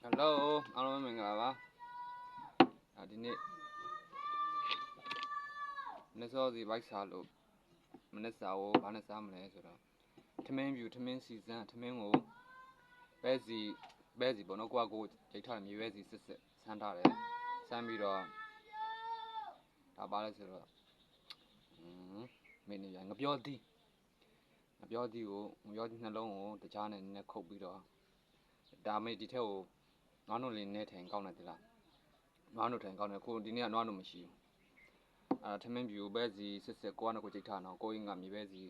Hello အားလုံးမင်္ဂလာပါဒီနေ့မနေ့စောစီဘိုက်စားလို့မနေ့စာကိုဘာနဲ့စားမလဲဆိုတော့ထမင်းဖြူထမင်းစီစမ်းထမင်းကိုပဲစီပေါ့နော်ကိုကြိတ်ထားမြေပဲစီစစ်ဆန်းထားတယ်ဆန်းပြီးတော့ဒါပါလဲဆိုတော့မင်းနေရငပြောသီးကိုငပြောသီးနှလုံးကိုတခြားနဲ့နည်းနည်းခုတ်ပြီးတော့ဒါမေးဒီထက်ကိုနွားနို့လေးနဲ့ထိုင်ကောင်းတယ်လားနွားနို့ထိုင်ကောင်းတယ်ကိုဒီနေ့ကနွားနို့မရှိဘူးထမင်းဖြူပဲစီစစ်ကိုကကြိတ်ထားတော့ကိုရင်းကမြေပဲစီ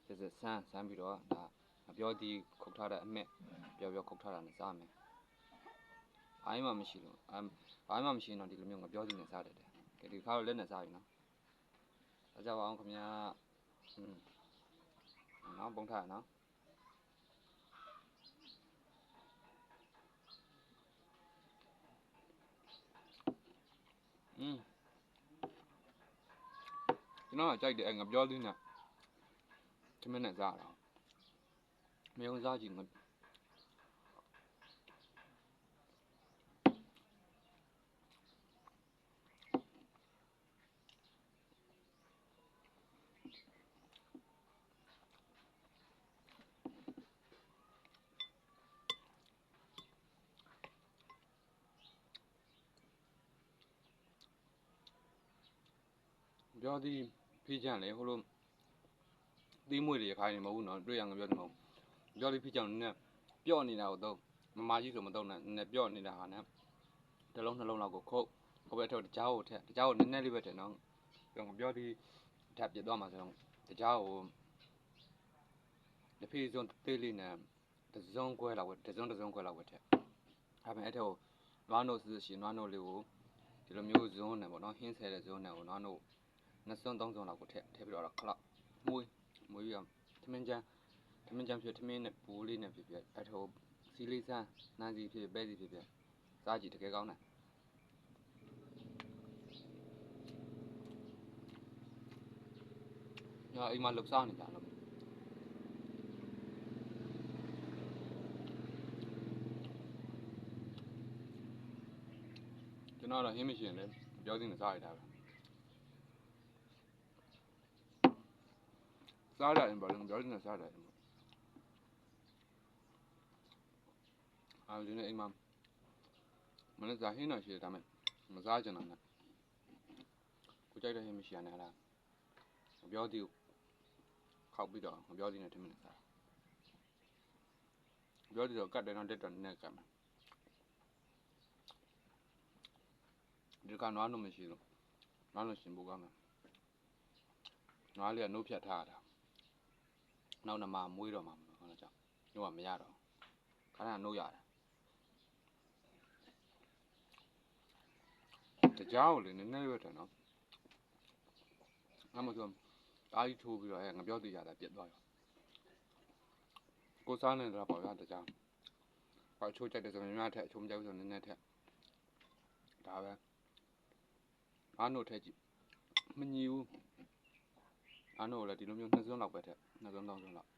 စစ်ဆန်းပြီးတော့ဒါငပြောသီးခုတ်ထားတဲ့အမဲ့ပြောခုတ်ထားတာနဲ့စားမယ်အိုင်းမှမရှိလို့ဘာမှမရှိတော့ဒီလိုမျိုးငပြောသီးနဲ့စားတယ်ကဲဒီခါတော့လက်နဲ့စားပြီနော်ဒါကြောင့်အောင်ခင်ဗျာနော်ပုံထားနော်ကျွန်တော်ကြိုက်တယ်ငပြောသီးနဲ့ထမင်းနဲ့စားတော့မယုံစားကြည့်ပြောသည်ဖိကြံလေဟိုလိုသီးမွေတွေခိုင်းနေမဟုတ်ဘူးနော်တွေ့ရငပြောတယ်မဟုတ်ပြောသည်ဖိကြံနဲ့ပြော့နေတာကိုတော့မမကြီးဆိုမတော့နဲ့နည်းပြော့နေတာဟာနဲ့တစ်လုံးနှလုံးလောက်ကိုခုတ်ဟိုဘက်ထုတ်တကြားကိုထက်တကြားကိုနည်းနည်းလေးပဲထည့်နော်ပြောသည်ထပ်ပြသွားမှာဆိုတော့တကြားကိုတစ်ဖေးစုံသေးလေးနဲ့တစ်စုံခွဲလောက်ပဲတစ်စုံခွဲလောက်ပဲထည့်ဒါပေမဲ့အဲ့ထက်ကိုနွားနို့စစ်ရှင်နွားနို့လေးကိုဒီလိုမျိုးဇွန်းနဲ့ပေါ့နော်ဟင်းဆဲတဲ့ဇွန်းနဲ့ကိုနွားနို့နှစ်စုံသုံးစုံလောက်ကိုထည့်ပြီးတော့ခလောက်မွေးပြီးတော့ထမင်းချမ်းဖြစ်ထမင်းနဲ့ဘိုးလေးနဲ့ဖြစ်အဲ့ထက်စီလေးစမ်းနန်းစီဖြစ်ပဲစီဖြစ်စားကြည့်တကယ်ကောင်းတယ်ညာအိမ်မှာလှုပ်ရှားနေတာလို့ကျွန်တော်တော့ဟင်းမရှိရင်လည်းပြောသင်းစားရတာပဲစားရတယ်ဘာလို့ပြောသင်းစားရတယ်ဒီနေ့အိမ်မှာမနေ့ကဟင်းတော့ရှိတယ်ဒါပေမဲ့မစားကြတော့နဲ့ကိုကြိုက်တဲ့ဟင်းမရှိရနဲ့လားပြောသီးကိုခောက်ပြီးတော့ပြောသီးနဲ့ထမင်းနဲ့စားပြောသီးတော့ကတ်တယ်တော့တက်တော့နဲ့ကတ်မယ်ဒီကနွားနို့မရှိလို့နွားနို့ရှင်ပို့ကောင်းမယ်နွားလေးကနှုတ်ဖြတ်ထားတာနောက်နှမမွေးတော့မှာဟုတ်လားကြောင့်ညို့ကမရတော့ခါရနှုတ်ရတယ်တကြားကိုလေနည်းနည်းပဲထင်နော်အဲ့မှာဆိုအားကြီးထိုးပြီးတော့ငပြောသီးရတာပြက်သွားရောကိုစားနေတာပေါ့ဗျာတကြားဘာချိုးကြိုက်တယ်ဆိုရင်များထက်အချိုးမကြိုက်ဘူးဆိုနည်းနည်းထက်ဒါပဲအားနို့ထည့်ကြည့်မညီဘူးအားနို့လည်းဒီလိုမျိုးနှစ်စုံလောက်ပဲထက်နှစ်စုံသုံးစုံလောက်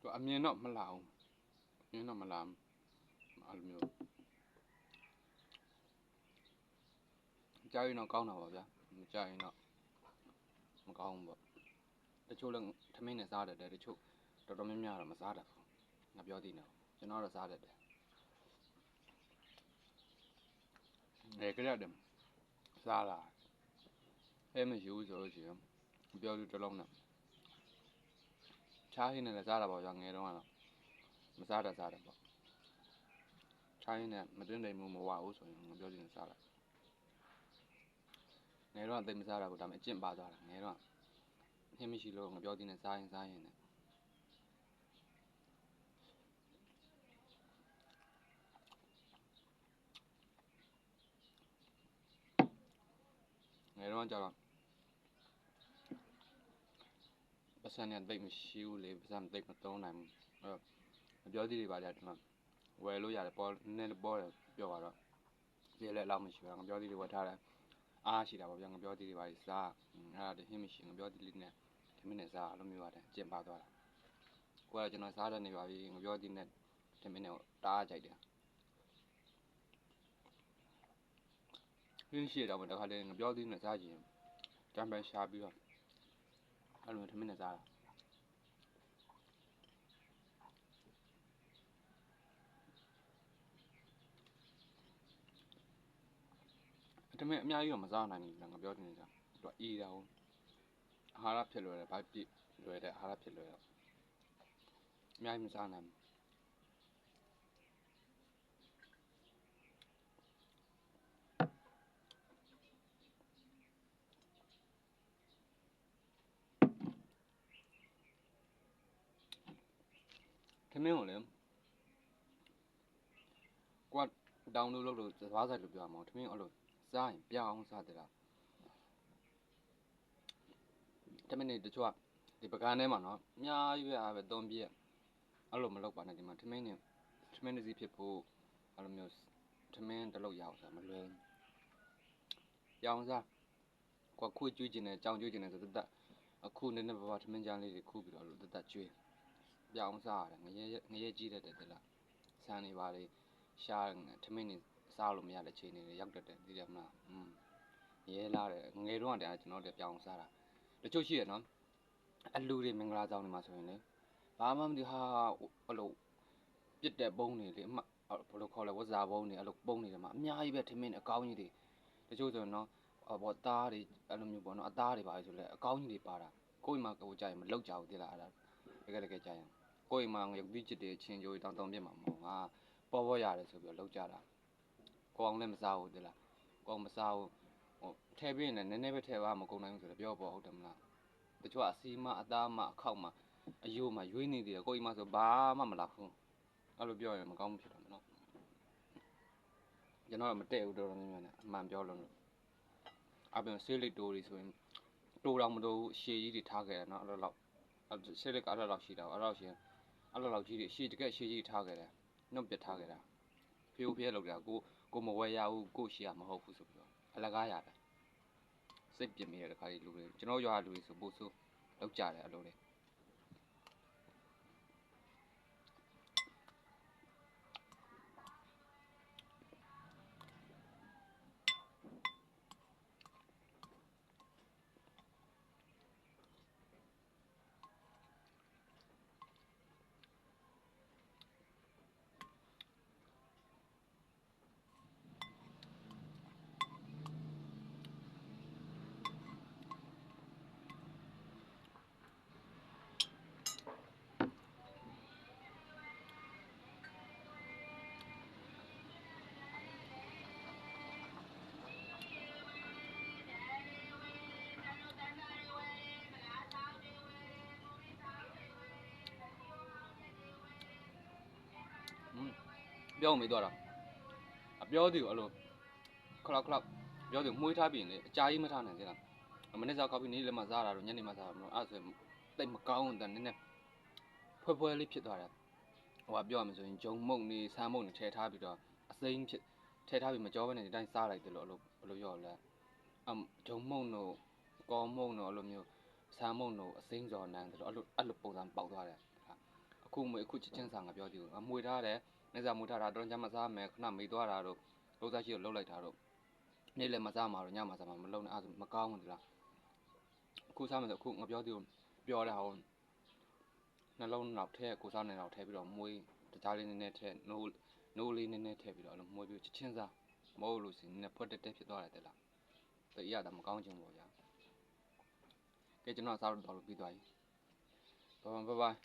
သူအမြင်တော့မလာဘူးအမြင်တော့မလာအဲ့လိုမျိုးကြားရင်တော့ကောင်းတာပါဗျာမကြားရင်တော့မကောင်းဘူးပေါ့တချို့လည်းထမင်းနဲ့စားတတ်တယ်တချို့တော်တော်များများတော့မစားတတ်ဘူးငါပြောသေးတယ်ကျွန်တော်တော့စားတတ်တယ်ကြရတယ်စားလာ ဟဲမယူဆိုလို့ရှိရင်ပြောသူတစ်လုံးနဲ့ချားဟင်းနဲ့လည်းစားတာပေါ့ဗျာငယ်တော့ကတော့မစားတာစားတယ်ပေါ့ချားဟင်းနဲ့မတွင်းတိမ်မှုမဝဘူးဆိုရင်ငပြောသူနဲ့စားတာငယ်တော့သိမစားတာဘူးဒါပေမဲ့အကျင့်ပါသွားတာငယ်တော့ဟင်းမရှိလို့ငပြောသူနဲ့စားရင်နဲ့ငယ်တော့ကျတော့ပတ်စံနဲ့သိမရှိဘူးလေပတ်စံသိမသုံးနိုင်ဘူးအဲ့တော့ငပြောသူတွေပါကြတယ်ဒီမှာဝယ်လို့ရတယ်ပေါ်နည်းပေါ်တယ်ပြောပါတော့ဒီလည်းလောက်မရှိဘူးငပြောသူတွေဝယ်ထားတယ်အားရှိတာပေါ့ဗျာငပြောသူတွေပါစားအဲ့ဒါတဟင်းမရှိငပြောသူလေးနဲ့ဒီမင်းနဲ့စားလို့မျိုးရတယ်ကျင့်ပါသွားတာကိုကကျွန်တော်စားတဲ့နေပါပြီငပြောသူနဲ့ဒီမင်းနဲ့တားကြိုက်တယ်ရင်းရှိတော့မှတခါတည်းငပြောသူနဲ့စားကြည့်တံပန်ရှာပြီးတော့အဲ့လိုဒီမင်းနဲ့စားတာတမင်အများကြီးတော့မစားနိုင်ဘူးငပြောသူနဲ့စားသူကအေးတာဟုတ်အာဟာရဖြစ်လွယ်တယ်ဘာပြည့်လွယ်တဲ့အာဟာရဖြစ်လွယ်တော့အများကြီးမစားနိုင်ဘူးထမင်းကိုလည်းကိုကတောင်းလို့လို့စဘာဆိုင်လို့ပြောမှာထမင်းအဲ့လိုစားရင်ပြအောင်စားတယ်လားထမင်းနေတချို့ကဒီပကန်းထဲမှာနော်အများကြီးပဲအားပဲ3ပြည့်အဲ့လိုမလုပ်ပါနဲ့ဒီမှာထမင်းတစ်စီးဖြစ်ဖို့အဲ့လိုမျိုးထမင်းတစ်လုပ်ရအောင်စားမလွယ်ရအောင်စားကိုကခွေးကျွေးကျင်တယ်ကြောင်ကျွေးကျင်တယ်ဆိုတတ်အခုနည်းနည်းပါးထမင်းကြမ်းလေးတွေခုပြီးတော့လို့တတ်ကျွေးပြအောင်စားရတယ်ငရဲကြီးတတ်တယ်တလားဆန်နေပါလေရှားထမင်းနေစားလို့မရတဲ့ချိန်တွေရောက်တတ်တယ်သိတယ်မလားရဲလာတယ်ငယ်တော့တရားကျွန်တော်တို့ပြောင်းစားတာတချို့ရှိရနော်အလူတွေမင်္ဂလာဆောင်တွေမှာဆိုရင်လေဘာမှမသိဟာအဲ့လိုပြစ်တဲ့ပုံးတွေလေအမှဘယ်လိုခေါ်လဲဝဇာပုံးတွေအဲ့လိုပုံးနေတယ်မှာအများကြီးပဲထမင်းအကောင်းကြီးတွေတချို့ဆိုရင်နော်ဘောသားတွေအဲ့လိုမျိုးပေါ့နော်အသားတွေပါဆိုလဲအကောင်းကြီးတွေပါတာကိုယ့်အိမ်မှာကိုယ်ကြရင်မလောက်ကြဘူးတိလားအဲ့ဒါတကယ်ကြရင်ကိုယ့်အိမ်မှာရုပ်သီးချစ်တွေချင်းကြိုးတောင်းပြမှာမဟုတ်ငါပေါ်ရတယ်ဆိုပြီးတော့လောက်ကြတာကိုအောင်လည်းမစားဘူးတိလားကိုအောင်မစားဘူးဟိုထဲပြင်းနေနည်းနည်းပဲထဲပါမကုန်နိုင်ဘူးဆိုတော့ပြောပေါ့ဟုတ်တယ်မလားတချို့အစီမအသားမအခောက်မအယိုးမရွေးနေသေးတယ်ကိုအိမ်မှာဆိုဘာမှမလာဘူးအဲ့လိုပြောရင်မကောင်းဘူးဖြစ်တယ်နော်ကျွန်တော်ကမတည့်ဘူးတော်တော်များများနဲ့အမှန်ပြောလို့အပြင်ဆေးလိတ်တိုးတွေဆိုရင်တိုးတော့မတိုးဘူးရှည်ကြီးတွေထားခဲ့တယ်နော်အဲ့လိုလောက်ဆေးလိတ်ကအဲ့လိုလောက်ရှိတာအဲ့လိုရှင်အဲ့လိုလောက်ကြီးတွေရှည်တကယ်ရှည်ကြီးထားခဲ့တယ်နှုတ်ပြထားခဲ့တာဖေးဖေးလောက်တာကိုမဝဲရဘူးကိုရှည်ရမဟုတ်ဘူးဆိုပြီးတော့အလကားရတယ်စိတ်ပြင်းမိတဲ့ခါကြီးလူတွေကျွန်တော်ရွာလူတွေဆိုပို့ဆိုးလောက်ကြတယ်အဲ့လိုလေပြောမိသွားတာအပြောသူအဲ့လိုခလောက်ပြောသူမှုေးထားပြီးနေအကြာကြီးမထားနိုင်သေးလားမနေ့ကကောက်ပြီးနေ့လည်းမစားတာတော့ညနေမှစားတာမလို့အဲ့ဆိုတိတ်မကောင်းဘူးတန်နည်းနည်းဖွဲလေးဖြစ်သွားတာဟိုကပြောရမယ်ဆိုရင်ဂျုံမုံနေဆမ်းမုံနေထည့်ထားပြီးတော့အစိမ်းဖြစ်ထည့်ထားပြီးမကြောဘဲနဲ့ဒီတိုင်းစားလိုက်တယ်လို့အဲ့လိုရောလဲဂျုံမုံတို့ကောမုံတို့အဲ့လိုမျိုးဆမ်းမုံတို့အစိမ်းစော်နန်းတယ်လို့အဲ့လိုပုံစံပေါက်သွားတယ်အခုချစ်ချင်းစာငါပြောကြည့်မွေထားတယ်နေစားမွေထားတာတော့ညမစားမယ်ခဏမေးသွားတာတို့လုံးစားရှိကိုလှုပ်လိုက်တာတို့နေ့လည်းမစားမှာတော့ညမစားမှာမလုံးနဲ့အဲ့ဒါမကောင်းဘူးလားအခုစားမယ်ဆိုအခုငါပြောသူပြောတဲ့ဟာကိုနှလုံးနောက်ထဲကိုစားနေတော့ထဲပြီးတော့မွေးတကြားလေးနည်းနည်းထဲနိုးလေးနည်းနည်းထည့်ပြီးတော့မွေးပြီးချစ်ချင်းစားမဟုတ်လို့ရှိရင်နည်းနည်းဖွက်တက်တက်ဖြစ်သွားတယ်တဲ့လားတရတာမကောင်းချင်ဘူးဗျာ ကဲကျွန်တော်စားလို့တော့ပြီးသွားပြီဘိုင်ဘိုင်